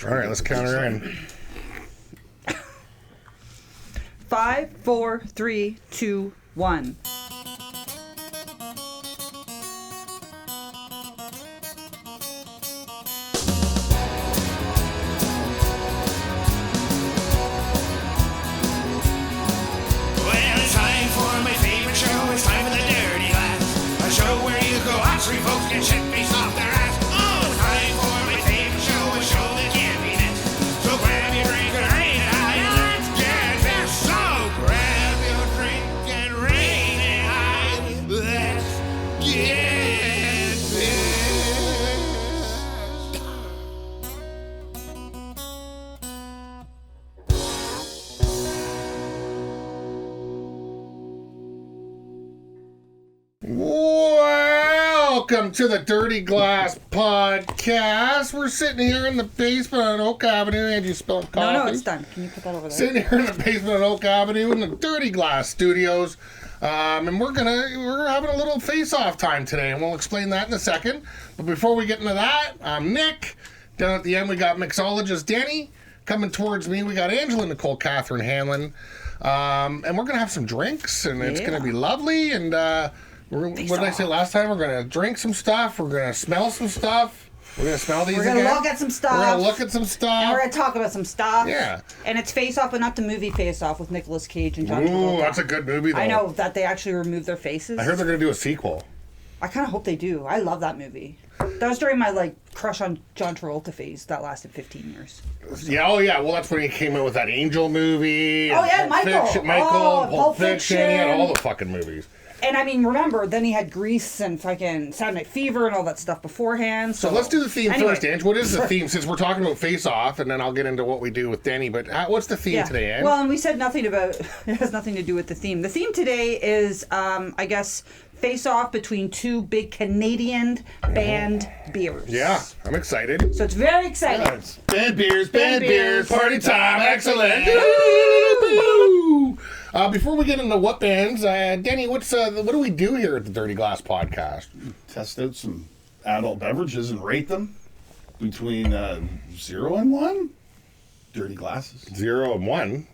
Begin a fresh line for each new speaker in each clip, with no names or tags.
All right, let's count her in.
5, 4, 3, 2, 1.
Welcome to the Dirty Glass Podcast. We're sitting here in the basement on Oak Avenue. And you spilled coffee.
No, it's done. Can you put that over there?
Sitting here in the basement on Oak Avenue in the Dirty Glass Studios. And we're having a little face-off time today, and we'll explain that in a second. But before we get into that, I'm Nick. Down at the end, we got mixologist Denny. Coming towards me, we got Angela Nicole Catherine Hanlon. And we're going to have some drinks, and it's going to be lovely. And what did I say last time? We're going to drink some stuff. We're going to smell some stuff. We're going to smell these again.
We're going to look at some stuff.
We're going to look at some stuff.
And we're going to talk about some stuff.
Yeah.
And it's Face Off, but not the movie Face Off with Nicolas Cage and John Travolta.
Ooh, that's a good movie, though.
I know that they actually removed their faces.
I heard they're going to do a sequel.
I kind of hope they do. I love that movie. That was during my crush on John Travolta phase that lasted 15 years.
Yeah, oh yeah. Well, that's when he came in with that Angel movie.
Oh yeah, Michael.
Pulp Fiction. He had all the fucking movies.
And I mean, remember, then he had Grease and fucking Saturday Night Fever and all that stuff beforehand. So
let's do the theme first, Ange. What is the theme? Since we're talking about Face Off, and then I'll get into what we do with Denny. But what's the theme today, Ange?
Well, and we said nothing about. It has nothing to do with the theme. The theme today is, I guess, Face Off between two big Canadian band beers.
Yeah, I'm excited.
So it's very exciting.
Yeah, it's band beers, party time, excellent. Before we get into what bands, Denny, what do we do here at the Dirty Glass Podcast?
Test out some adult beverages and rate them between 0 and 1. Dirty glasses.
0 and 1.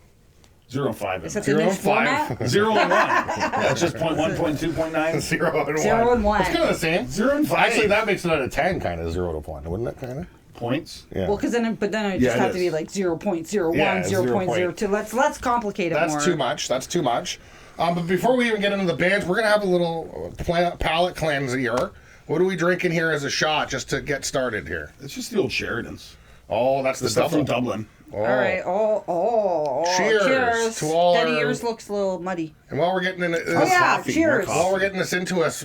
0 and 5.
Is that the new format?
0 and 1. Yeah, it's just 0.1, 0.2, 0.9.
0 and 1.
0 and 1.
It's kind of the same.
0 and 5.
Actually, that makes it out of 10, kind of 0 to 1, wouldn't it? Kind of
points.
Yeah.
Well, because then it just have to be like 0.01, 0.02. Let's complicate it more.
That's too much. That's too much. But before we even get into the bands, we're gonna have a little palate cleanse here. What are we drinking here as a shot, just to get started here?
It's just the old Sheridan's.
Oh, that's the
stuff
double.
from Dublin.
Oh.
All right.
Cheers to all
Denny,
our...
yours looks a little muddy.
And while we're getting into this,
coffee,
cheers.
While we're getting this into us,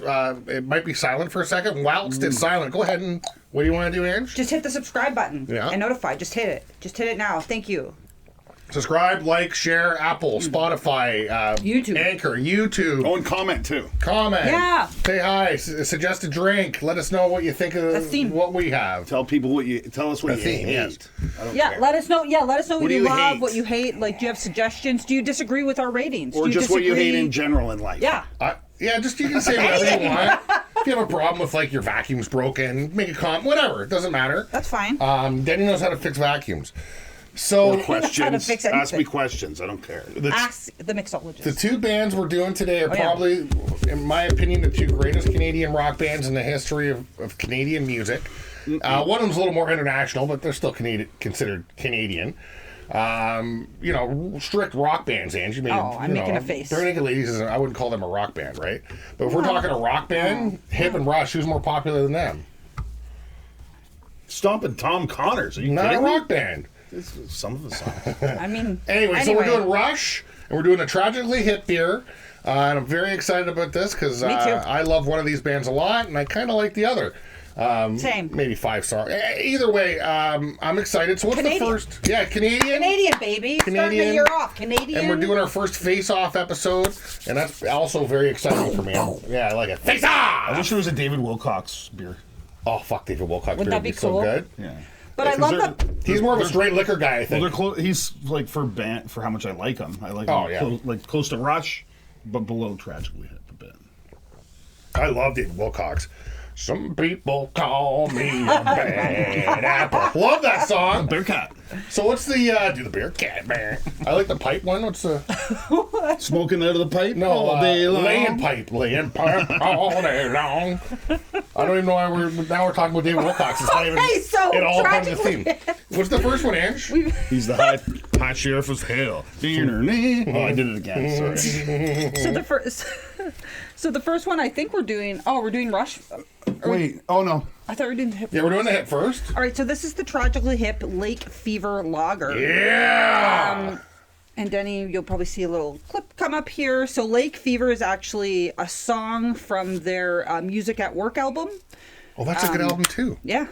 it might be silent for a second. Whilst it's silent, go ahead and what do you want to do, Ange?
Just hit the subscribe button.
Yeah.
And notify. Just hit it. Just hit it now. Thank you.
Subscribe, like, share, Apple, Spotify,
YouTube.
Anchor, YouTube.
Oh, and comment too.
Comment.
Yeah.
Say hi. Suggest a drink. Let us know what you think of what we have.
Tell us what you hate.
Yes.
I don't care.
Let us know. Yeah, let us know what
do
you
you
love,
hate?
what you hate. Like, do you have suggestions? Do you disagree with our ratings?
Or
do you
just what you
disagree?
hate in general in life.
Yeah.
Just you can say whatever you want. If you have a problem with your vacuum's broken, make a comment. Whatever. It doesn't matter.
That's fine.
Denny knows how to fix vacuums. So
questions.
fix
Ask
anything.
me questions. I don't care.
Ask the mixologist.
The two bands we're doing today are probably, in my opinion, the two greatest Canadian rock bands in the history of Canadian music. One of them's a little more international, but they're still considered Canadian. Strict rock bands, Angie.
I'm making a face.
Bare Naked Ladies, I wouldn't call them a rock band, right? But if we're talking a rock band, Hip and Rush, who's more popular than them?
Stompin' Tom Connors. Are you
Not a
kidding me?
rock band.
Some of the songs.
Anyway, so we're doing Rush, and we're doing a Tragically Hip beer. And I'm very excited about this because I love one of these bands a lot, and I kind of like the other.
Same.
Maybe 5 stars. Either way, I'm excited. So what's
Canadian.
the first? Yeah, Canadian,
baby. Starting
Canadian.
the year off. Canadian.
And we're doing our first face-off episode, and that's also very exciting for me. Yeah, I like it. Face-off!
I wish it was a David Wilcox beer.
Oh, fuck, David Wilcox beer
Wouldn't that
would be
be
so
cool?
good.
Yeah.
But I love that.
He's more of a straight liquor guy, I think.
Well, he's like for how much I like him. I like him close to Rush, but below Tragically Hip a bit.
I love David Wilcox. Some people call me a bad apple. Love that song.
Bearcat.
So what's the do the beer cat man? I like the pipe one. What's the
Smoking out of the pipe
no
all day long.
laying pipe all day long? I don't even know why we're talking about David Wilcox. It's not even,
Okay, so
it all comes to
Tragically
theme. What's the first one, Ange?
He's the high sheriff of hell. Oh, I did it again. Sorry.
So the first one I think we're doing Rush.
Wait. Oh no.
I thought we were doing the hip.
Yeah, we're doing the hip first.
All right, so this is the Tragically Hip Lake Fever Lager.
Yeah.
And Denny, you'll probably see a little clip come up here. So Lake Fever is actually a song from their Music at Work album.
Oh, that's a good album too.
Yeah.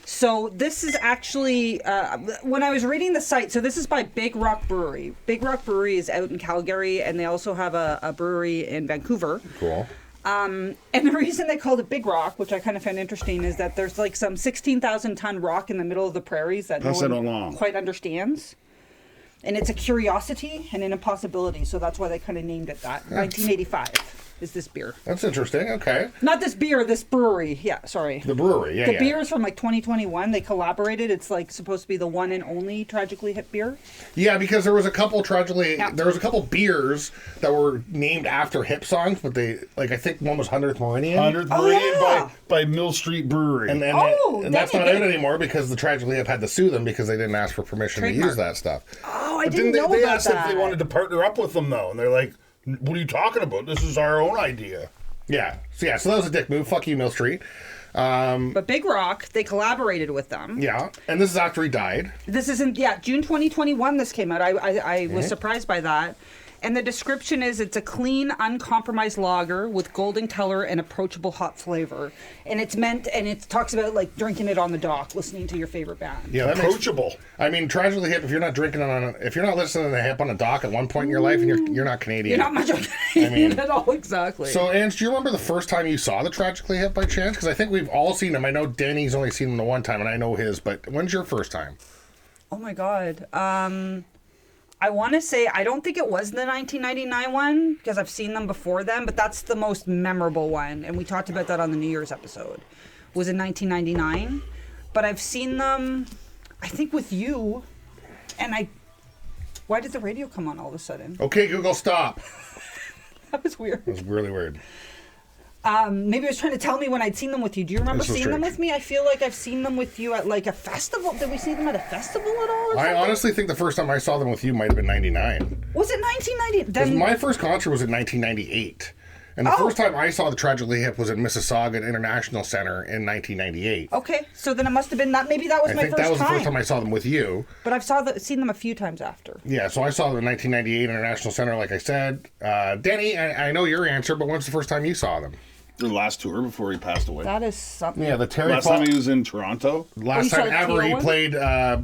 So this is actually, when I was reading the site, so this is by Big Rock Brewery. Big Rock Brewery is out in Calgary, and they also have a brewery in Vancouver.
Cool.
And the reason they called it Big Rock, which I kind of found interesting, is that there's like some 16,000 ton rock in the middle of the prairies that
Pass
no
it
one
along.
quite understands. And it's a curiosity and an impossibility, so that's why they kind of named it that. 1985 is this beer.
That's interesting. Okay.
Not this beer, this brewery. Yeah, sorry.
The brewery. Yeah.
The beer is from like 2021. They collaborated. It's like supposed to be the one and only Tragically Hip beer.
Yeah, because there was a couple beers that were named after hip songs, but they I think one was 100th Meridian.
100th
Oh,
Meridian
yeah.
by Mill Street Brewery.
And that's not out anymore because the Tragically Hip had to sue them because they didn't ask for permission to
Trademark.
use that stuff.
Oh, I
But
didn't know
they
about
asked
that.
if they wanted to partner up with them though, and they're like, "What are you talking about? This is our own idea."
Yeah. So that was a dick move. Fuck you, Mill Street.
But Big Rock, they collaborated with them.
Yeah. And this is after he died.
This isn't, June 2021 this came out. I was surprised by that. And the description is it's a clean, uncompromised lager with golden color and approachable hot flavor. And it's meant, and it talks about like drinking it on the dock, listening to your favorite band.
Yeah, that
Approachable.
I mean, Tragically Hip. If you're not if you're not listening to the hip on a dock at one point in your life, and you're not Canadian.
You're not much of a Canadian at all, exactly.
So, Ange, do you remember the first time you saw the Tragically Hip by chance? Because I think we've all seen them. I know Danny's only seen them the one time, and I know his. But when's your first time?
Oh my God. I want to say, I don't think it was the 1999 one, because I've seen them before then, but that's the most memorable one. And we talked about that on the New Year's episode. Was in 1999. But I've seen them, I think, with you. And why did the radio come on all of a sudden?
Okay, Google, stop.
That was weird.
It was really weird.
Maybe it was trying to tell me when I'd seen them with you. Do you remember
This was
seeing them
strange.
with me? I feel like I've seen them with you at like a festival. Did we see them at a festival at all? Or
I
something?
honestly think the first time I saw them with you might have been 99.
Was it 1990?
'Cause
Then
my first concert was in 1998. And the
Oh.
first time I saw the Tragically Hip was at Mississauga International Center in 1998.
okay, so then it must have been that. Maybe that was
I
my
think
first
that was
time.
the first time I saw them with you.
But I've seen them a few times after.
Yeah, so I saw them in 1998 International Center, like I said. Danny, I know your answer, but when's the first time you saw them?
The last tour before he passed away.
That is something.
Yeah, the Terry
Last time he was in Toronto.
Last
you saw
time
the
ever
Teal
he
one?
played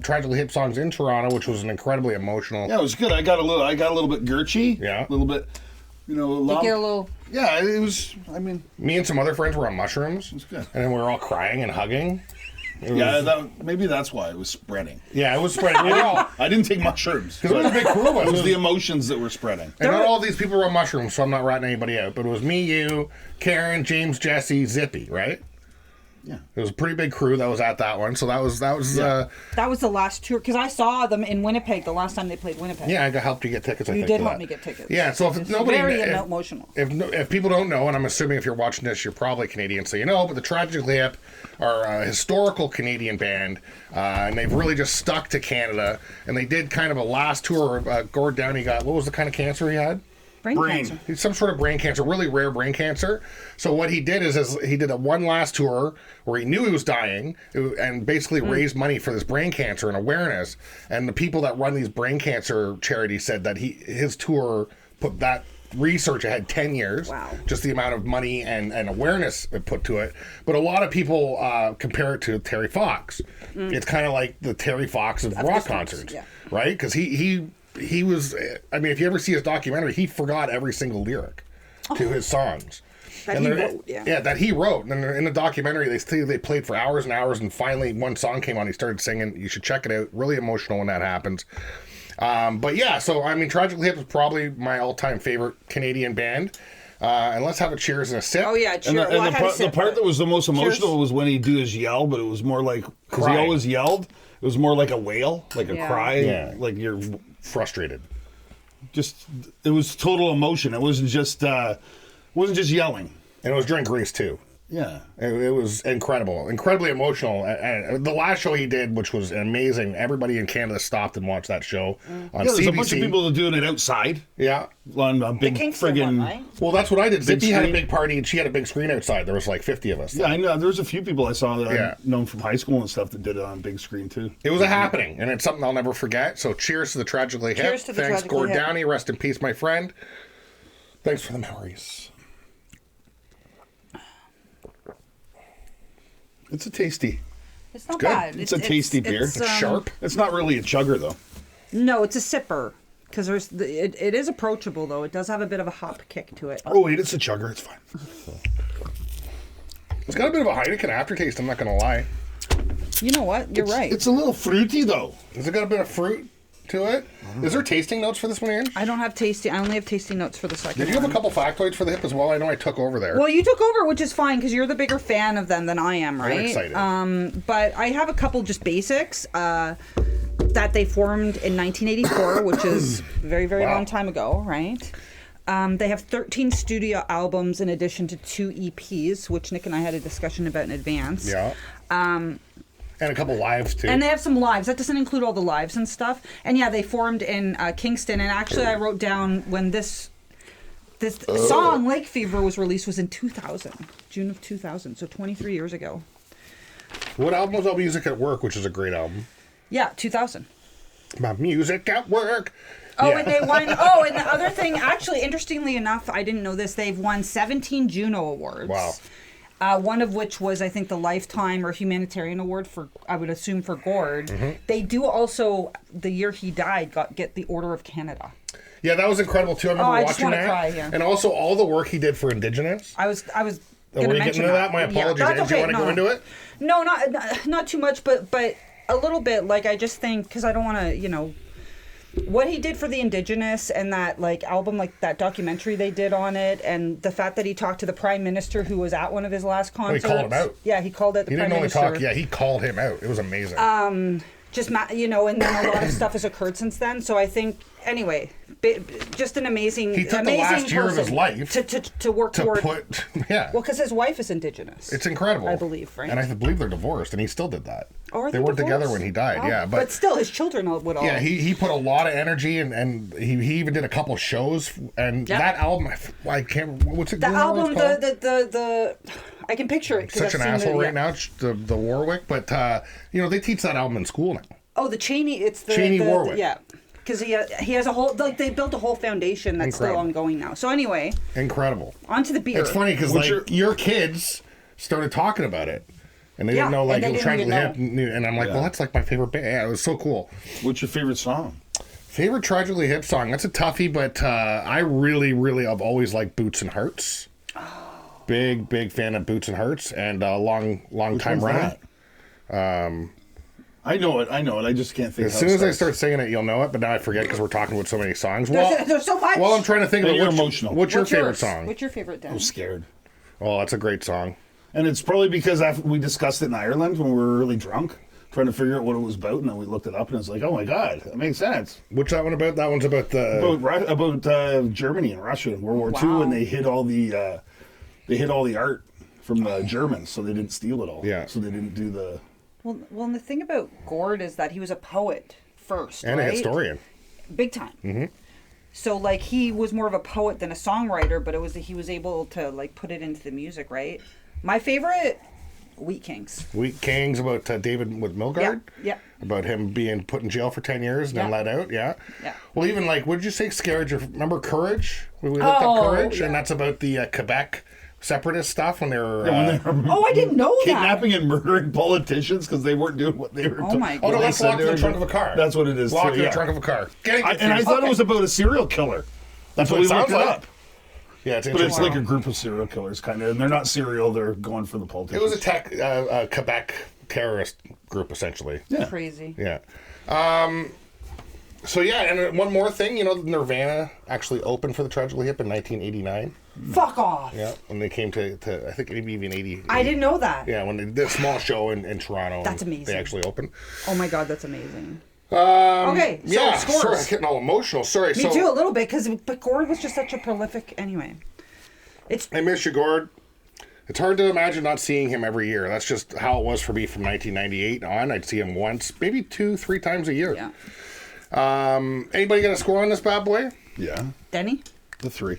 Tragically Hip songs in Toronto, which was an incredibly emotional.
Yeah, it was good. I got a little bit gurchy.
Yeah.
A little bit, a
You
lump.
get a little.
Yeah, it was. I mean,
Me and some other friends were on mushrooms,
good.
and then we were all crying and hugging. It
yeah,
was-
maybe that's why it was spreading.
yeah, it was spreading. We were all,
I didn't take mushrooms.
it was a big crew of us.
It was the emotions that were spreading.
And not all these people were on mushrooms, so I'm not ratting anybody out. But it was me, you, Karen, James, Jesse, Zippy, right?
Yeah.
It was a pretty big crew that was at that one. So that was
That was the last tour because I saw them in Winnipeg the last time they played Winnipeg.
yeah, I got helped you get tickets. I
You
think
did
for
help
that.
me get tickets.
Yeah, so if
It's
nobody,
very
if,
emotional.
if people don't know, and I'm assuming if you're watching this, you're probably Canadian, so you know. But the Tragically Hip are a historical Canadian band, and they've really just stuck to Canada. And they did kind of a last tour. Gord Downey got, what was the kind of cancer he had?
Brain
Brain.
cancer.
He's some sort of brain cancer, really rare brain cancer. So what he did is he did a one last tour where he knew he was dying and basically raised money for this brain cancer and awareness. And the people that run these brain cancer charities said that his tour put that research ahead 10 years.
Wow.
Just the amount of money and awareness it put to it. But a lot of people compare it to Terry Fox. It's kind of like the Terry Fox of rock
Fox,
concerts,
yeah.
right? Because he was, I mean, if you ever see his documentary, he forgot every single lyric to his songs.
That
And
he
they're-
wrote, yeah.
Yeah, that he wrote. And in the documentary, they played for hours and hours, and finally one song came on, he started singing. You should check it out. Really emotional when that happens. But yeah, so, I mean, Tragically Hip is probably my all-time favorite Canadian band. And let's have a cheers and a sip.
Oh yeah,
And,
cheers.
the,
Well, I
and the,
had a
part, the
sip,
part
but-
that was the most emotional
Cheers.
was when he'd do his yell, but it was more like, because he
Crying.
always yelled, it was more like a wail, like a
Yeah.
cry,
Yeah.
like you're
Frustrated.
just, it was total emotion. It wasn't just yelling.
And it was during Grease, too.
Yeah.
It was incredibly emotional. And the last show he did, which was amazing, everybody in Canada stopped and watched that show on
Yeah, there's
CBC.
a bunch of people doing it outside
Yeah.
on a big
Kingston
friggin'.
one, right?
Well, that's what I did. Zippy had a
screen.
big party, and she had a big screen outside. There was like 50 of us.
Yeah, I know. There's a few people I saw that
Yeah.
I've known from high school and stuff that did it on big screen too.
It was a happening, and it's something I'll never forget. So cheers to the Tragically Hip.
Cheers to the
Thanks,
Tragically
Gord
Hip.
Downey. Rest in peace, my friend. Thanks for the memories.
It's a tasty.
It's not
good.
bad.
It's a tasty beer.
It's,
It's sharp.
It's not really a chugger though.
No, it's a sipper. Because it is approachable though. It does have a bit of a hop kick to it.
Oh wait, it's a chugger. It's fine.
It's got a bit of a Heineken aftertaste, I'm not going to lie.
You know what? You're right.
It's a little fruity though.
Has it got a bit of fruit to it? Is there tasting notes for this one, Ian?
I don't have tasty. I only have tasty notes for the second
Did you have a
one.
couple factoids for the hip as well? I know I took over there.
Well, you took over, which is fine because you're the bigger fan of them than I am, right?
I'm excited.
But I have a couple just basics that they formed in 1984, which is a very, very
Wow.
long time ago, right? They have 13 studio albums in addition to 2 EPs, which Nick and I had a discussion about in advance.
Yeah. And a couple lives, too.
And they have some lives. That doesn't include all the lives and stuff. And yeah, they formed in Kingston. And actually, I wrote down when this song, Lake Fever, was released was in 2000, June of 2000. So 23 years ago.
What album was All Music at Work, which is a great album?
Yeah, 2000.
My music at work.
Oh,
Yeah.
and they won. Oh, and the other thing, actually, interestingly enough, I didn't know this. They've won 17 Juno Awards.
Wow.
One of which was, I think, the Lifetime or Humanitarian Award for, I would assume, for Gord.
Mm-hmm.
They do also, the year he died, get the Order of Canada.
Yeah, that was incredible, too. I remember
I
watching
just wanna
that.
cry, yeah.
And also all the work he did for Indigenous.
I was
Were
going
you
to
getting
mention
into that? My apologies.
Yeah, that's
Do you
okay.
want to go into it?
No, not too much, but a little bit. Like, I just think, because I don't want to, what he did for the Indigenous and that like album, like that documentary they did on it, and the fact that he talked to the Prime Minister who was at one of his last
he
concerts.
called him out.
Yeah, he called it the
He
Prime
didn't only
Minister.
talk. Yeah, he called him out. It was amazing.
And then a lot of stuff has occurred since then. So I think, anyway, just an amazing.
He took the
amazing
last year of his
person
life
to work
to
toward.
put... Yeah.
Well, because his wife is Indigenous.
It's incredible.
I believe, right?
And I believe they're divorced, and he still did that.
Oh, are
they weren't together
divorced?
when he died,
Oh,
yeah.
But still, his children would all.
Yeah, he put a lot of energy, and he even did a couple shows, and
Yeah.
that album, I can't... What's it
The
do you know what
album,
it's called?
the I can picture it. 'cause
Such
I've
an
seen
asshole
the,
right now, the Warwick, but, they teach that album in school now.
Oh, the Cheney. It's the
Cheney
the,
Warwick.
Yeah, because he has a whole they built a whole foundation that's still
Incredible.
ongoing now. So anyway,
Incredible.
onto the beer.
It's funny because
What's
your kids started talking about it, and they
Yeah,
didn't know like
and they
it was
didn't
Tragically
even
Hip, and I'm like,
Yeah.
well, that's like my favorite band. Yeah, it was so cool.
What's your favorite song?
Favorite Tragically Hip song? That's a toughie, but I really, really have always liked Boots and Hearts. Big fan of Boots and Hearts, and long time
one's
running.
that? I know it. I just can't think.
As
how
soon
it
as I
starts.
start singing it, you'll know it. But now I forget because we're talking about so many songs.
There's so much.
Well, I'm trying to think of
You're
what's,
emotional.
what's your
What's
favorite
yours?
song?
What's your favorite, Dan?
I'm scared,
Oh, that's a great song.
and it's probably because after we discussed it in Ireland when we were really drunk, trying to figure out what it was about, and then we looked it up, and it's like, oh my god, that makes sense.
What's that one about? That one's about the...
About Germany and Russia in World War II,
Wow.
and they hid all the art from the Germans, so they didn't steal it all.
Yeah.
So they didn't do the.
Well, and the thing about Gord is that he was a poet first,
and a
right?
historian.
Big time. Mm-hmm. So like he was more of a poet than a songwriter, but he was able to like put it into the music, right? My favorite, Wheat Kings.
Wheat Kings about David with Milgard.
Yeah.
About him being put in jail for 10 years and then
Yeah.
let out. Yeah.
Yeah.
Well, even like, what did you say? Scared? Remember Courage? We looked up
Oh,
Courage,
yeah.
and that's about the Quebec separatist stuff when they were.
When they were
Oh, I didn't know that.
kidnapping and murdering politicians because they weren't doing what they were.
Oh my
Oh no,
God.
that's locked in the trunk of a car.
That's what it is.
Locked
too,
in the
yeah.
trunk of a car. Getting
And I
confused.
thought
Okay.
it was about a serial killer. That's
what
what we
it
looked
sounds
it
like.
up.
Yeah, it's
But it's
interesting.
like a group of serial killers, kind of, and they're not serial; they're going for the
It
politicians.
was a Quebec terrorist group, essentially.
Yeah.
Crazy.
Yeah. So yeah, and one more thing, Nirvana actually opened for the Tragically Hip in 1989.
Fuck off.
Yeah, when they came to I think maybe even 80.
I didn't know that.
Yeah, when they did a small show in Toronto.
That's
and
amazing.
They actually opened.
Oh my god, that's amazing.
Okay,
so
yeah,
scores.
sorry, I'm getting all emotional. Sorry.
Me too, a little bit, but Gord was just such a prolific. Anyway,
I miss you, Gord. It's hard to imagine not seeing him every year. That's just how it was for me from 1998 on. I'd see him once, maybe 2-3 times a year.
Yeah.
Anybody got a score on this bad boy?
Yeah.
Denny?
The 3.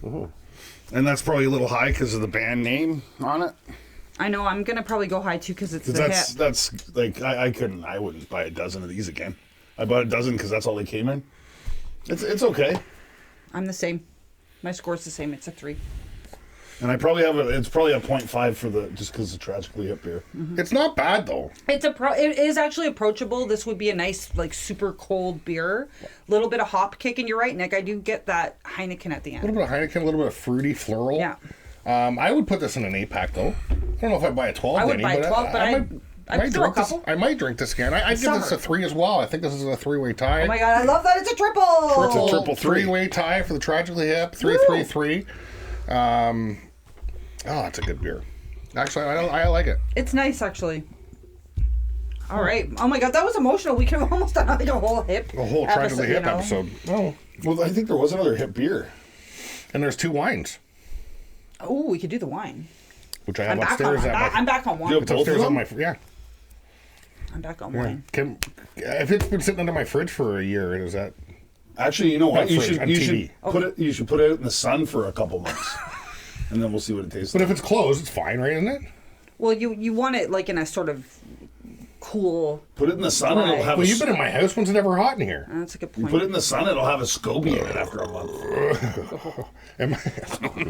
And that's probably a little high because of the band name on it.
I know, I'm going to probably go high too because it's the hip.
That's like, I wouldn't buy a dozen of these again. I bought a dozen because that's all they came in. It's okay.
I'm the same. My score's the same. It's a 3.
And I probably it's probably a 0.5 for just because of Tragically Hip beer.
It's not bad though.
It is actually approachable. This would be a nice, like, super cold beer. Little bit of hop kick, and you're right, Nick. I do get that Heineken at the
A
end.
little bit of Heineken, a little bit of fruity floral.
Yeah.
I would put this in an 8-pack though. I don't know if I'd buy a 12.
I would
Denny,
buy a 12, but I'd throw a
drink this.
couple.
I might drink this again. I'd give this a 3 as well. I think this is a 3-way tie.
Oh my god, I love that it's a triple.
It's a triple 3.
3-way tie for the Tragically Hip. 3-3-3. Oh, it's a good beer. Actually, I like it.
It's nice, actually. All right. Oh my god, that was emotional. We could have almost done like a whole hip.
A whole Tragically Hip episode. Oh,
Well, I think there was another Hip beer.
and there's 2 wines,
Oh, we could do the wine.
which I have
I'm back
upstairs.
I'm back on wine.
You
It's
Both
upstairs
of
on
them?
my yeah.
I'm back on
Yeah.
wine.
If it's been sitting under my fridge for a year, is that?
Actually, you know what?
Not
You
fridge,
should
on
you
TV.
should put it out in the sun for a couple months, and then we'll see what it tastes
But
like.
if it's closed, it's fine, right? Isn't it?
Well, you want it like in a sort of cool.
Put it in the sun, and it'll have
Well,
a.
you've been in my house. When's it ever hot in here?
That's a good
You
point.
put it in the sun, it'll have a SCOBY in it after a month.
And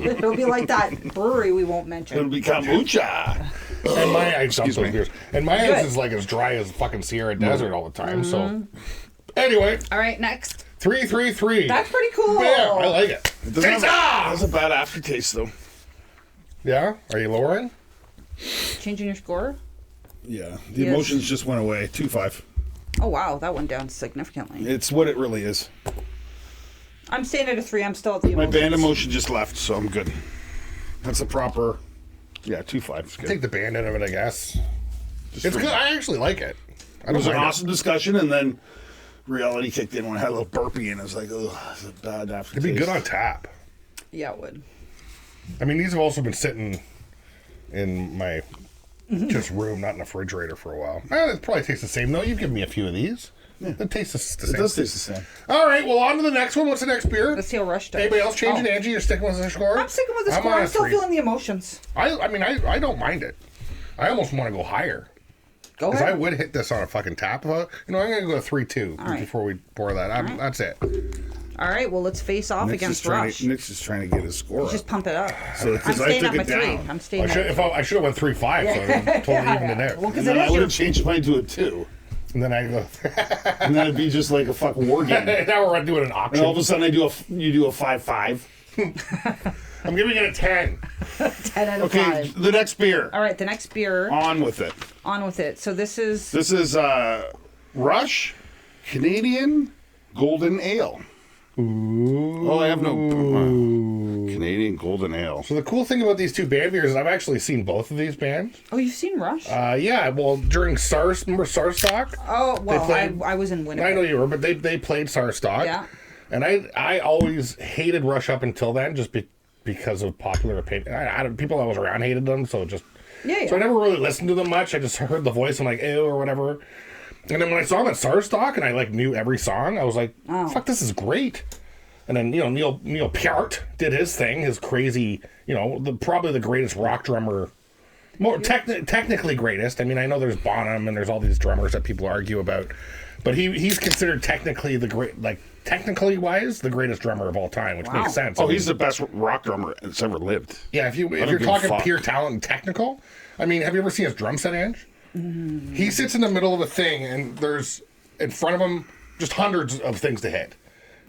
It'll be like that brewery we won't mention.
It'll be kombucha.
my I dumped those
me.
beers. And my house
Good.
is like as dry as fucking Sierra Desert all the time. So anyway,
All right, next.
3-3-3.
That's pretty cool.
Yeah, I like it.
It doesn't
Face
have
off!
has a bad aftertaste though.
Yeah? Are you lowering?
Changing your score?
Yeah, the
Yes.
emotions just went away. 2.5.
Oh wow, that went down significantly.
It's what it really is.
I'm staying at a 3. I'm still at the
My
emotions.
band emotion just left, so I'm good. That's a proper. Yeah, 2.5 is good.
Take the band out of it, I guess.
Just
It's
for-
good. I actually like it. I
It was
don't
an
mind
awesome discussion, and then reality kicked in when I had a little burpee, and I was like, "Oh, it's a bad aftertaste."
It'd be good on tap.
Yeah, it would.
I mean, these have also been sitting in my just room, not in the refrigerator for a while. It probably tastes the same, though. You've given me a few of these.
Yeah.
It tastes the
It
same.
does taste the same.
All right, well, on to the next one. What's the next beer?
Let's see how Rush does.
Anybody else changing?
Oh.
Angie, you're sticking with the score?
I'm sticking with the score.
on
I'm
a
still
3.
feeling the emotions.
I mean, I don't mind it. I almost want to go higher.
Go
Because I
ahead.
would hit this on a fucking tap. I'm going to go 3-2
All right.
before we pour that. That's it.
All right, well, let's face off against Rush.
Nick's just trying to get his score up.
Just pump it up.
So,
I'm
'cause I
staying
took
at my
it
3.
down.
I'm staying
I should have went 3-5, so it totally evened it out.
Well, because
And then
it
I
is
would
your...
have changed mine to a 2.
And then I go,
And then it'd be just like a fucking war game. And
now we're doing an
all of
auction.
a sudden you do a 5-5.
I'm giving it a 10.
10 out of
Okay,
5.
the next beer.
All right, the next beer.
On with it.
On with it. So this is...
This is Rush Canadian Golden Ale.
Ooh.
Oh, I have no Canadian Golden Ale.
So the cool thing about these two band beers is I've actually seen both of these bands.
Oh, you've seen Rush?
Yeah, well, during SARS, remember SARS Stock?
oh, well,
played-
I was in Winnipeg.
I know you were, but they played SARS Stock.
Yeah.
And I always hated Rush up until then, just because of popular opinion. People that was around hated them, so just...
Yeah,
So I
yeah.
never really listened to them much. I just heard the voice and like, ew, or whatever. And then when I saw them at SARS Stock and I like knew every song, I was like,
Oh.
fuck, this is great. And then, Neil Peart did his thing, his crazy, probably the greatest rock drummer, more technically greatest. I mean, I know there's Bonham and there's all these drummers that people argue about, but he's considered technically technically wise, the greatest drummer of all time, which
Wow.
makes sense.
Oh,
I mean,
he's the best rock drummer that's ever lived.
yeah, if
don't
you're
give a
talking
fuck.
pure talent and technical, I mean, have you ever seen his drum set, Ange? He sits in the middle of a thing, and there's in front of him just hundreds of things to hit,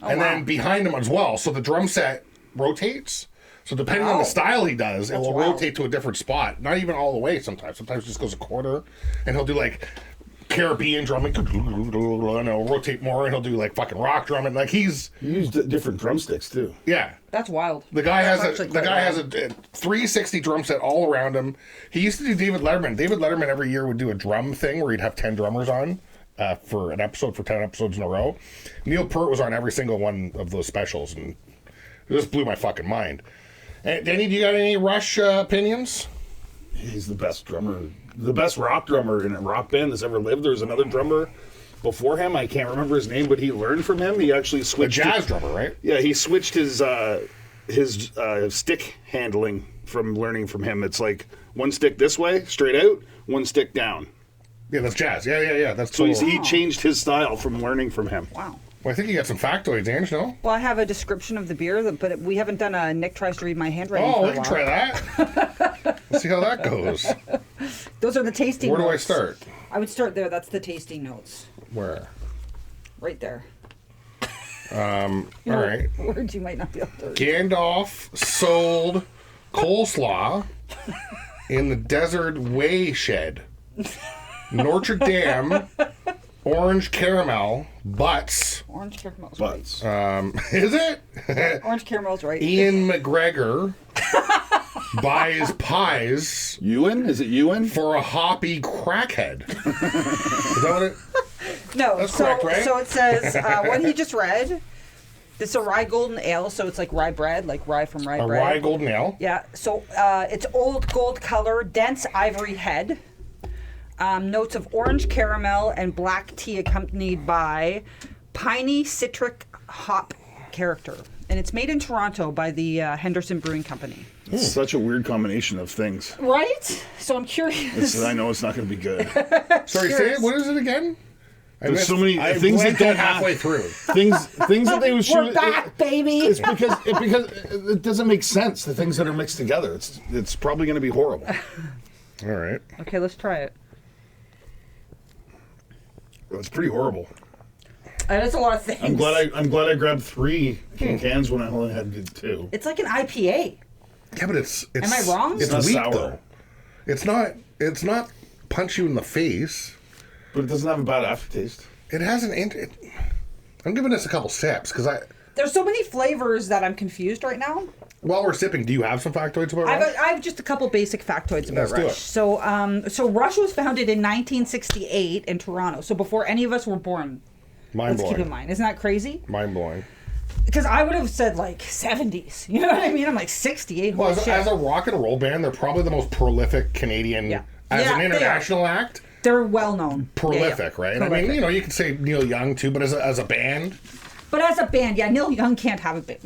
and
wow.
then behind him as well. So the drum set rotates. So depending on the
Wow.
style he does, it
That's
will
wild.
rotate to a different spot. Not even all the way. Sometimes it just goes a quarter, and he'll do like Caribbean drumming, and he'll rotate more, and he'll do like fucking rock drumming. Like
He used different drumsticks too.
yeah.
That's wild.
The guy
That's
has
actually
the
quite
guy has
wild.
a 360 drum set all around him. He used to do David Letterman. David Letterman every year would do a drum thing where he'd have 10 drummers on for an episode for 10 episodes in a row. Neil Peart was on every single one of those specials, and it just blew my fucking mind. And Danny, do you got any Rush opinions?
He's the best drummer, the best rock drummer in a rock band that's ever lived. There was another drummer before him. I can't remember his name, but he learned from him. He actually
A
switched.
jazz drummer, right?
Yeah, he switched his stick handling from learning from him. It's like one stick this way, straight out, one stick down.
Yeah, that's jazz. Yeah. That's
So
total.
he changed his style from learning from him.
Wow.
Well, I think you got some factoids, Ange, no?
Well, I have a description of the beer, but we haven't done a Nick tries to read my handwriting.
Oh,
for
we
a
can
while.
try that. Let's see how that goes.
Those are the tasting
Where do I
notes.
start?
I would start there. That's the tasting notes.
Where?
Right there.
All right.
Words you might not be able to read.
Gandalf sold coleslaw in the Desert Way shed. Notre Dame, orange caramel, butts.
Orange caramel's
But
Is it?
right. Orange caramel's right.
Ian McGregor buys pies
Ewan? Is it Ewan?
for a hoppy crackhead. Is that what it?
No,
That's
so
correct, right?
so it says what he just read. This is a rye golden ale, so it's like rye bread, like rye from rye
A
bread.
rye golden ale.
Yeah, so it's old gold color, dense ivory head. Notes of orange caramel and black tea accompanied by piney citric hop character. And it's made in Toronto by the Henderson Brewing Company.
It's such a weird combination of things.
Right? So I'm curious.
I know it's not going to be good.
Sorry, say it. What is it again?
There's so many
I
things that
blanked out
don't
halfway
have-
through.
Things that they would shoot.
We're back, baby!
It's because it doesn't make sense. The things that are mixed together. It's probably going to be horrible.
All right.
Okay, let's try it.
It's pretty horrible.
That is a lot of things.
I'm glad I grabbed 3 cans when I only had 2.
It's like an IPA.
Yeah, but it's
Am I wrong?
It's
not
weak
sour.
though. It's not punch you in the face.
But it doesn't have a bad aftertaste.
It has an. I'm giving this a couple sips because
There's so many flavors that I'm confused right now.
while we're sipping, do you have some factoids about Rush?
I have just a couple basic factoids about
Let's do
Rush.
it.
So Rush was founded in 1968 in Toronto. So before any of us were born.
Mind
Let's keep in
blowing.
mind. Isn't that crazy?
Mind blowing.
Because I would have said like 70s. You know what I mean? I'm like 68.
Well,
Holy shit.
as a rock and roll band, they're probably the most prolific Canadian.
Yeah.
As
Yeah,
an
they are.
international act,
They're well known.
prolific, right? And I mean,
Prolific.
you could say Neil Young too, but as a band,
But as a band, yeah, Neil Young can't have a band.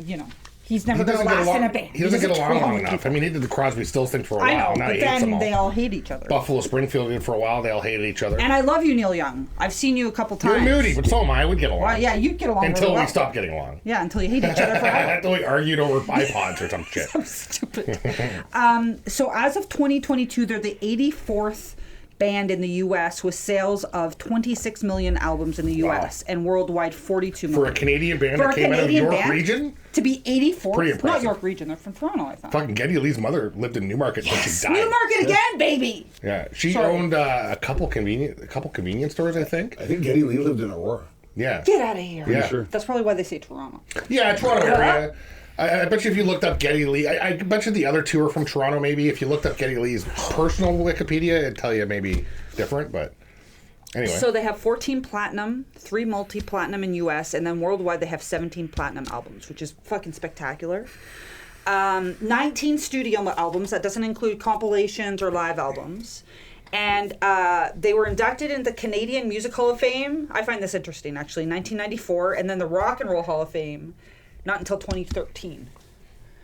He's never
he
going to
doesn't get
last
along.
in a band.
He doesn't get along
tour
long
with
enough.
people.
I mean, he did the Crosby, Stills thing for a while.
I know,
Now
but
he hates them
then
all.
they all hate each other.
Buffalo Springfield did for a while. They all hated each other.
And I love you, Neil Young. I've seen you a couple
You're
times.
moody, but so am I. We'd get along.
Well, yeah, you'd get along
Until
really
we
well.
stopped getting along.
Yeah, until you hate each other forever.
Until we argued over iPods or some shit.
Stupid. So as of 2022, they're the 84th band in the U.S. with sales of 26 million albums in the U.S. and worldwide 42 million.
For a Canadian band
For
that
a
came out of
Canadian
York
band?
region,
To be 84th?
Pretty
Not
impressive.
York region. They're from Toronto, I thought.
fucking Geddy Lee's mother lived in Newmarket until she died.
Newmarket again, baby!
Yeah, she
Sorry.
owned a couple convenience stores, I think.
I think Geddy Lee lived in Aurora.
Yeah,
Get out of here.
Yeah.
Sure.
That's probably why they say Toronto.
yeah, Toronto area. I bet you if you looked up Geddy Lee, I bet you the other two are from Toronto. Maybe if you looked up Geddy Lee's personal Wikipedia, it'd tell you maybe different. But anyway,
So they have 14 platinum, 3 multi-platinum in U.S., and then worldwide they have 17 platinum albums, which is fucking spectacular. 19 studio albums. That doesn't include compilations or live albums. And they were inducted into the Canadian Music Hall of Fame. I find this interesting, actually, 1994. And then the Rock and Roll Hall of Fame, not until 2013.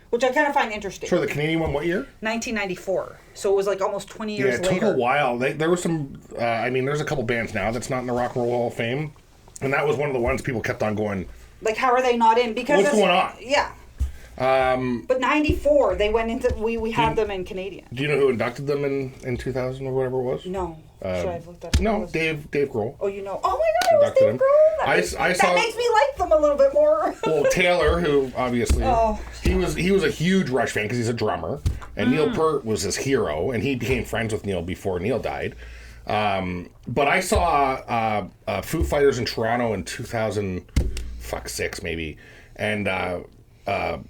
Which I kind of find interesting.
for the Canadian one, what year?
1994. So it was like almost 20
Yeah,
years
it took
later.
a while. There was some. I mean, there's a couple bands now that's not in the Rock and Roll Hall of Fame, and that was one of the ones people kept on going.
Like, how are they not in? Because
What's going on?
Yeah. But 94, they went into, we had them in Canadian.
Do you know who inducted them in 2000 or whatever it was?
No. Should I have looked that up?
No, Dave Grohl.
Oh, you know. Oh my God, it was
Inducted
Dave
him.
Grohl. That,
I
makes,
saw-
that makes me like them a little bit more.
Well, Taylor, who obviously
Oh.
he was a huge Rush fan because he's a drummer, and Neil Peart was his hero, and he became friends with Neil before Neil died. But I saw Foo Fighters in Toronto in 2006 maybe, and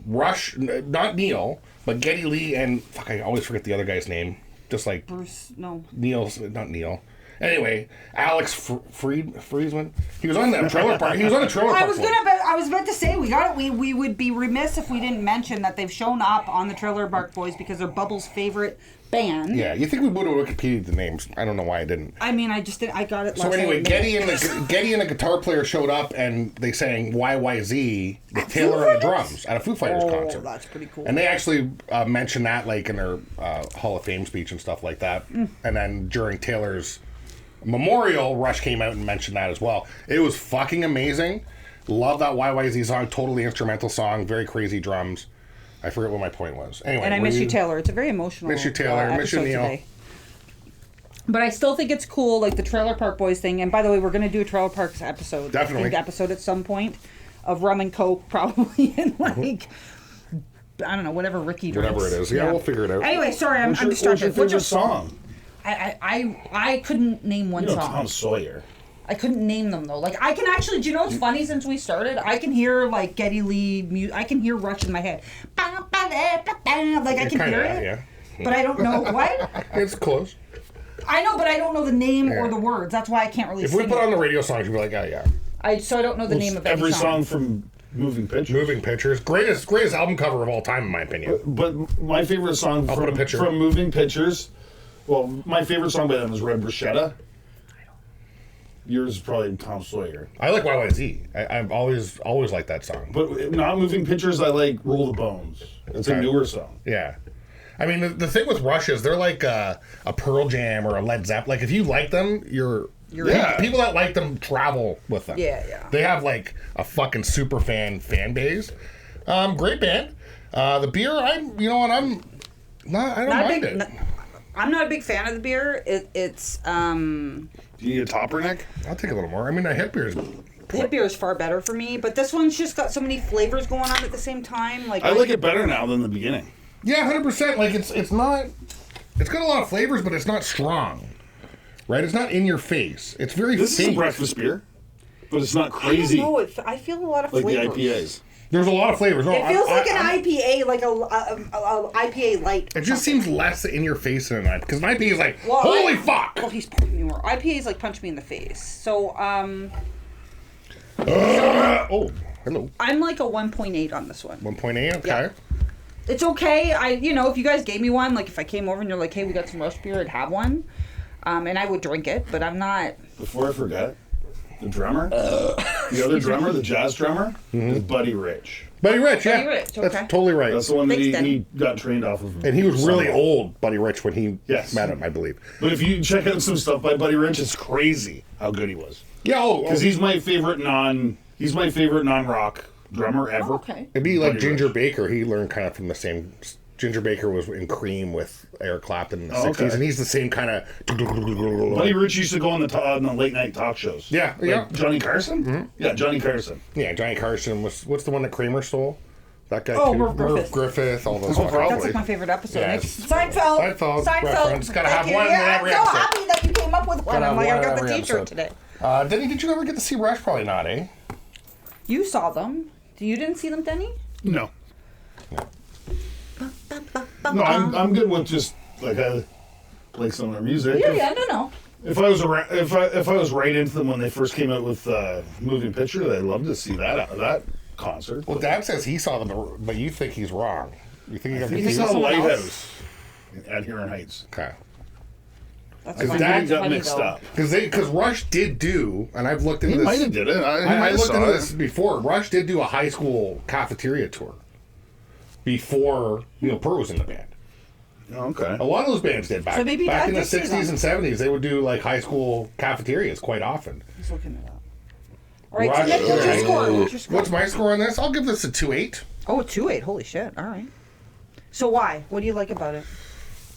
Rush, not Neil, but Geddy Lee and I always forget the other guy's name. Just like
Bruce, no.
Neil's not Neil. Anyway, Alex Friedman. He was on that trailer park. He was on a trailer park.
I was about to say we would be remiss if we didn't mention that they've shown up on the Trailer Park Boys because they're Bubbles' favorite band.
Yeah, you think we would have Wikipedia'd the names? I don't know why I didn't.
I mean, I just did. I got it.
So anyway, Geddy and a guitar player showed up and they sang YYZ with Taylor on the drums at a Foo Fighters concert.
Oh, that's pretty cool.
And they actually mentioned that like in their Hall of Fame speech and stuff like that. And then during Taylor's memorial, Rush came out and mentioned that as well. It was fucking amazing. Love that YYZ song. Totally instrumental song. Very crazy drums. I forget what my point was. Anyway,
and I miss you, Taylor. It's a very emotional.
Miss you, Taylor. Miss you, Neil.
Today. But I still think it's cool, like the Trailer Park Boys thing. And by the way, we're going to do a Trailer Parks episode.
Definitely.
Themed episode at some point of rum and coke, probably, and like I don't know, whatever Ricky drinks.
Whatever it is. Yeah, we'll figure it out.
Anyway, sorry, I'm distracted.
What's your song?
I couldn't name one song.
Tom Sawyer.
I couldn't name them though. Like I can actually, do you know what's funny? Since we started, I can hear like Geddy Lee. I can hear Rush in my head. Like I can hear it,
yeah.
but I don't know what.
It's close.
I know, but I don't know the name or the words. That's why I can't really.
If
sing
we put
it.
on the radio songs, you'd be like, oh yeah.
So I don't know the name of
every
any
song from Moving Pictures.
Moving Pictures, greatest album cover of all time in my opinion.
But my favorite song from Moving Pictures. Well, my favorite song by them is Red Bruschetta. Yours is probably Tom Sawyer.
I like YYZ. I've always liked that song.
But not Moving Pictures, I like Roll the Bones. It's a newer song.
Yeah. I mean, the thing with Rush is they're like a Pearl Jam or a Led Zeppelin. Like, if you like them, people that like them travel with them.
Yeah, yeah.
They have, like, a fucking super fan base. Great band. The beer, I don't mind it.
I'm not a big fan of the beer. It's
Do you need a topper, Nick?
I'll take a little more. I mean, the hip beer is...
Hip beer is far better for me, but this one's just got so many flavors going on at the same time. Like
I like it better now than the beginning.
Yeah, 100%. Like, it's not... It's got a lot of flavors, but it's not strong. Right? It's not in your face. It's very
This is a breakfast beer, but it's not crazy.
I don't know. I feel a lot of
like
flavors.
the IPAs.
There's a lot of flavors. No,
It feels like an IPA, like a IPA light.
It just seems less in your face than an IPA. Because an IPA is like,
Well,
holy fuck!
Well, he's punching me more. IPA is like punch me in the face. So,
Oh, hello.
I'm like a 1.8 on this one.
1.8, okay.
Yeah. It's okay. If you guys gave me one, like if I came over and you're like, hey, we got some Rush beer, I'd have one. And I would drink it, but I'm not.
Before I forget, the drummer, the other drummer, the jazz drummer, is Buddy Rich.
Buddy Rich, yeah.
Buddy Rich, okay.
That's totally right.
That's the one that
Thanks,
he got trained off of.
And he was really old, Buddy Rich, when he
Yes.
met him, I believe.
But if you check out some stuff by Buddy Rich, it's crazy how good he was.
Yeah,
Because he's my favorite non-rock drummer ever.
Oh, okay.
it'd be like
Buddy
Ginger
Rich.
Baker. He learned kind of from the same... Ginger Baker was in Cream with Eric Clapton in the 60s,
okay.
and he's the same kind of...
Buddy Rich used to go on the late night talk shows.
Yeah,
Like
yeah.
Johnny Carson? Mm-hmm. Yeah, Johnny Carson.
Yeah, Johnny Carson was... What's the one that Kramer stole? That guy
Oh,
too?
Merv Griffith.
Merv Griffith, all those
probably.
That's like my favorite episode.
Yes.
Seinfeld.
reference. Gotta have
Thank you.
one in
Yeah,
every
I'm so
episode.
happy that you came up with one.
Gotta
I'm like,
have
I've
one
got the
every
t-shirt
episode.
today.
Denny, did you ever get to see Rush? Probably not, eh?
You saw them. You didn't see them, Denny?
No. No, I'm good with just like some of their music.
Yeah, no.
If I was if I was right into them when they first came out with Moving Pictures, I'd love to see that concert.
Well, Dad says he saw them, but you think he's wrong. You think he got
He
confused?
saw the
someone else?
Lighthouse at Huron Heights.
Okay.
That's
I think
funny.
he got
Funny,
mixed
though.
up.
Because Rush did do, and I've looked into
He
this.
might have did it.
I looked
saw
into
it.
this before. Rush did do a high school cafeteria tour before Neil Peart was in the band.
Oh, okay.
A lot of those bands did back,
So maybe
back
Dad
in the
did see
60s and 70s. They would do like high school cafeterias quite often.
He's looking it up. All right,
Rush-
so Nick, what's your
Okay.
score? What's your score?
What's my score on this? I'll give this a 2.8.
Oh, a 2.8. Holy shit. All right. So why? What do you like about it?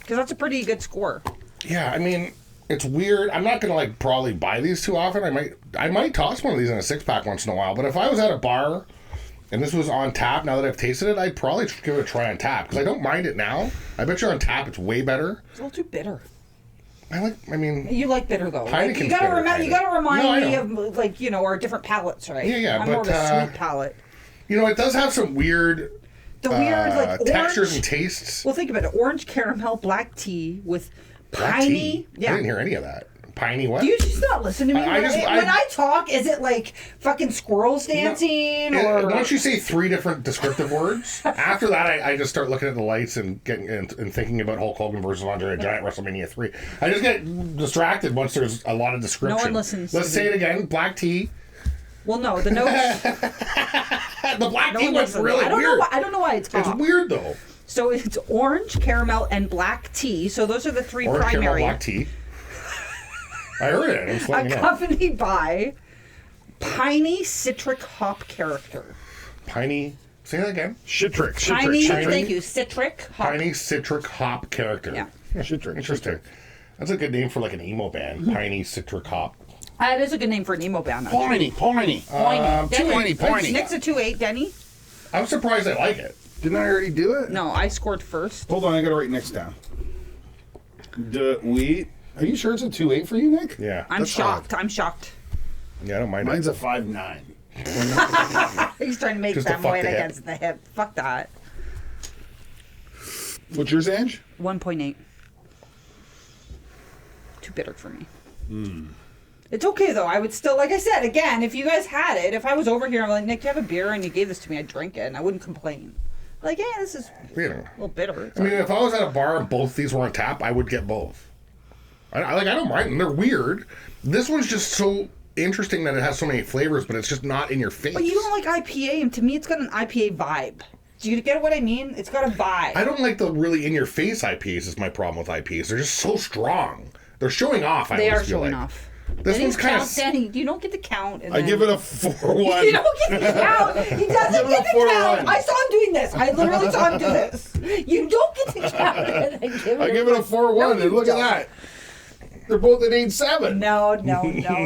Because that's a pretty good score.
Yeah, I mean, it's weird. I'm not gonna like probably buy these too often. I might toss one of these in a 6-pack once in a while. But if I was at a bar and this was on tap, now that I've tasted it, I'd probably give it a try on tap because I don't mind it now. I bet you on tap it's way better.
It's a little too bitter.
I mean,
You like bitter though. Like,
Heineken's
you gotta
bitter,
remind. You
kinda.
gotta remind
No, I
me
know.
of like our different palates, right?
Yeah,
I'm more of
but,
a sweet palate.
it does have some weird
The weird like
textures
orange.
and tastes.
Well, think about it: orange caramel, black tea with
Black
piney.
tea?
Yeah.
I didn't hear any of that. Piney what?
Do you just not listen to me?
I
when I talk, is it like fucking squirrels dancing or?
Once you say 3 different descriptive words, after that I just start looking at the lights and getting and thinking about Hulk Hogan versus Andre the Giant WrestleMania 3. I just get distracted once there's a lot of description.
No one listens
Let's
to
say
me.
it again. Black tea.
Well, no, the notes.
The black
No
tea
one
one's
listens.
really
I don't
weird.
know. I don't know why it's
It's
hot.
weird though.
So it's orange, caramel, and black tea. So those are the 3
Orange caramel
primary.
black tea. I heard it. I'm just letting you know.
Accompanied by piney citric hop character.
Piney. Say that again.
Shitrick.
Piney,
Shitrick.
thank you, citric hop.
Piney citric hop character.
Yeah.
Shitrick.
Interesting. That's a good name for like an emo band. Piney citric hop.
That is a good name for an emo band. Actually.
Piney.
Denny.
Piney.
Nick's a 2-8, Denny.
I'm surprised I like it.
Didn't I already do it?
No, I scored first.
Hold on, I gotta write next down. Are you sure it's a 2.8 for you, Nick?
Yeah.
I'm
That's
shocked. I'm shocked.
Yeah, I don't mind
Mine's
it.
a 5.9.
He's trying to make
Just to
them
fuck
weight
the hip.
against the hip. Fuck that.
What's yours, Ange?
1.8. Too bitter for me. It's okay though. I would still, like I said, again, if you guys had it, if I was over here, I'm like, Nick, do you have a beer? And you gave this to me, I'd drink it, and I wouldn't complain. Like, yeah, this is
You
a
know.
little bitter. It's
I mean, if I was at a bar and both these were on tap, I would get both. I don't mind them. They're weird. This one's just so interesting that it has so many flavors, but it's just not in your face.
But you don't like IPA, and to me, it's got an IPA vibe. Do you get what I mean? It's got a vibe.
I don't like the really in-your-face IPAs is my problem with IPAs. They're just so strong. They're showing off,
They are
almost feel
showing
like.
off.
This
Danny
one's kind
counts-
of...
Danny, you don't get to count. And
I
then-
give it a 4.1.
You don't get to count. He doesn't get to
4-1.
count. I saw him doing this. I literally saw him do this. You don't get to count. And I give
I give it a 4.1,
No,
and
you
look
don't.
at that. They're both at 8.7.
No.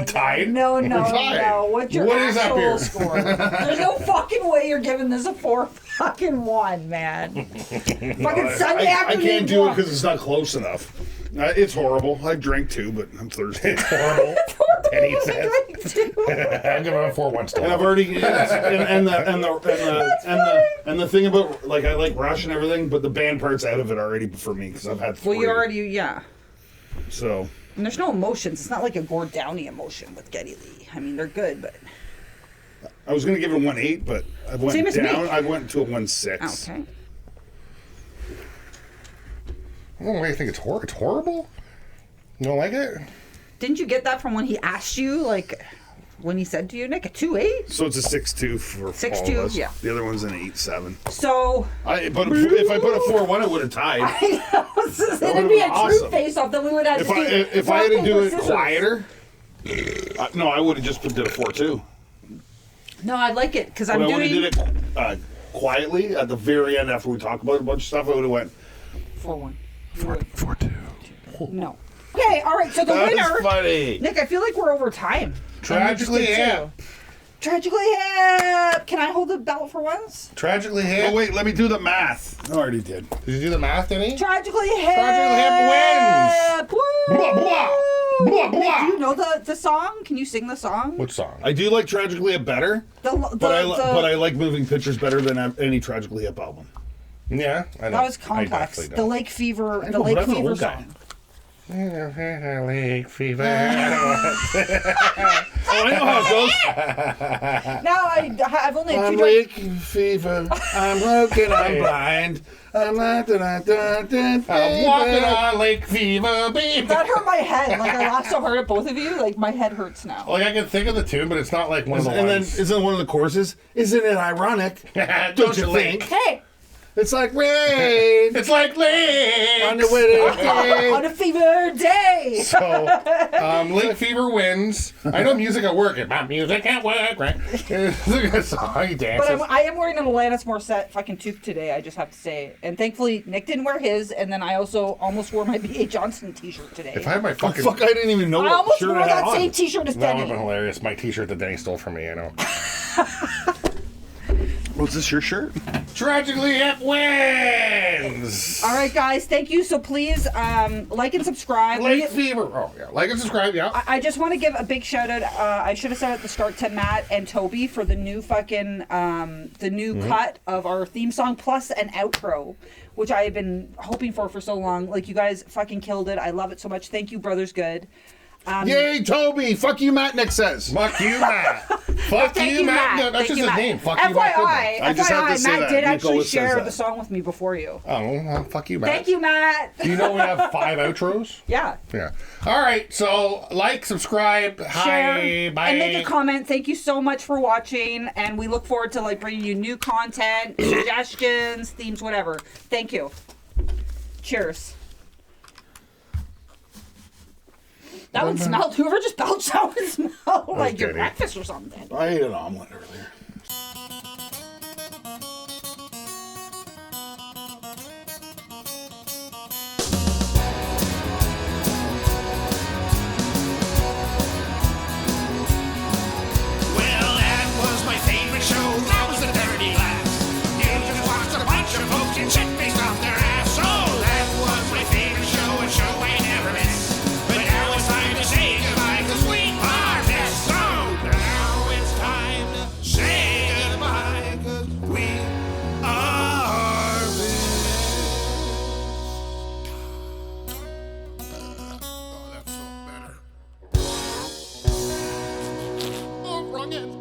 Tied?
No.
Tied.
What's your
What is that
actual
beer?
score? There's no fucking way you're giving this a 4-1, man. Fucking Sunday
I
afternoon.
can't do it
drunk.
because it's not close enough. It's horrible. I drank 2, but I'm thirsty.
It's horrible. Penny
It's
says.
drink too.
I'm giving it a 4-1 still.
And I've already and the thing about like I like Rush and everything, but the band part's out of it already for me because I've had 3.
Well, you already, yeah.
So
And there's no emotions. It's not like a Gord Downey emotion with Geddy Lee. I mean, they're good, but
I was gonna give it a 1.8, but I went
Same as me.
down. I went to a 1.6.
okay.
I don't really think it's horrible. You don't like it?
Didn't you get that from when he asked you, like, when he said to you, Nick, a 2-8?
So it's a 6.2 for
6.2,
all of us.
yeah.
The other one's an 8.7.
So,
But if I put a 4.1, it would have tied.
it'd
would've
be a
been
true
awesome.
face-off. Then we would have
If
to do
I had to
rock,
do
paper,
it
scissors.
quieter, no, I would have just did a 4.2.
No, I like it, because I'm
But I would
doing
have did it quietly at the very end after we talked about a bunch of stuff. I would have went
4-1.
4.2.
No. Okay, all right, so the
That's
winner...
funny.
Nick, I feel like we're over time.
Tragically
And you just did
Hip.
too. Tragically Hip. Can I hold the belt for once?
Tragically
Oh
Hip.
wait, let me do the math. I already did.
Did you do the math, Denny?
Tragically Hip.
Tragically Hip wins.
Woo!
Blah, blah. Blah,
Nick,
blah.
do you know the song? Can you sing the song?
Which song?
I do like Tragically Hip better,
The,
but I like Moving Pictures better than any Tragically Hip album.
Yeah, I know.
that was
I
complex.
definitely
The
don't.
Lake Fever,
I
the
know,
Lake
but I'm an
Fever
old guy.
song.
Lake fever.
Oh, I know how it goes.
Now I've only had
I'm
2 drinks.
weak fever. I'm broken. I'm blind. I'm not.
I'm walking on Lake Fever, baby.
That hurt my head. Like I laughed so hard at both of you. Like my head hurts now.
Like I can think of the tune, but it's not like one of the
And then
lines.
isn't one of the choruses? Isn't it ironic? Don't you think?
Hey,
It's like rain
It's like Lake.
on the winter day.
on a fever day.
So, Lake Fever wins. I know music at work. My music at work, right? Look at that song. He
But
dances.
I am wearing an Alanis Morissette fucking toque today, I just have to say. And thankfully, Nick didn't wear his, and then I also almost wore my B.A. Johnson t-shirt today.
If I had my
Oh,
fucking...
fuck, I didn't even know
I
what
almost
shirt
wore
I had
that
on.
same t-shirt as
That would have
Denny.
been hilarious. My t-shirt that Denny stole from me, I know.
Was this your shirt?
Tragically Hip wins.
All right, guys. Thank you. So please like and subscribe.
Lake Fever. Oh, yeah. Like and subscribe, yeah.
I just want to give a big shout out. I should have said at the start to Matt and Toby for the new fucking the new cut of our theme song plus an outro, which I have been hoping for so long. Like, you guys fucking killed it. I love it so much. Thank you, Brothers Good.
Yay, Toby! Fuck you, Matt, Nick says.
Fuck you, Matt. Fuck
Thank
you, Matt. No, that's
Thank
just
you,
his
Matt.
name. Fuck you, Matt.
FYI,
I just have to say
Matt
that.
did
Nick
actually
always says
share
that.
the song with me before you.
Oh, well, fuck you, Matt.
Thank you, Matt.
Do you know we have 5 outros?
Yeah.
Yeah. All right. So, like, subscribe,
Share
hi, bye.
and make a comment. Thank you so much for watching, and we look forward to like bringing you new content, suggestions, themes, whatever. Thank you. Cheers. That one smelled. Whoever just belched out would smell like your
kidding.
breakfast or something.
I ate an omelet earlier.
Well, that was my favorite show. That was the Dirty Glass. You just watched a bunch of folks get shit-faced off their ass. So that was my favorite show, a show I never miss. But now it's time to say goodbye, 'cause we are this. So now it's time to say goodbye, 'cause we are this. Oh, that's so better. Oh, wrong end.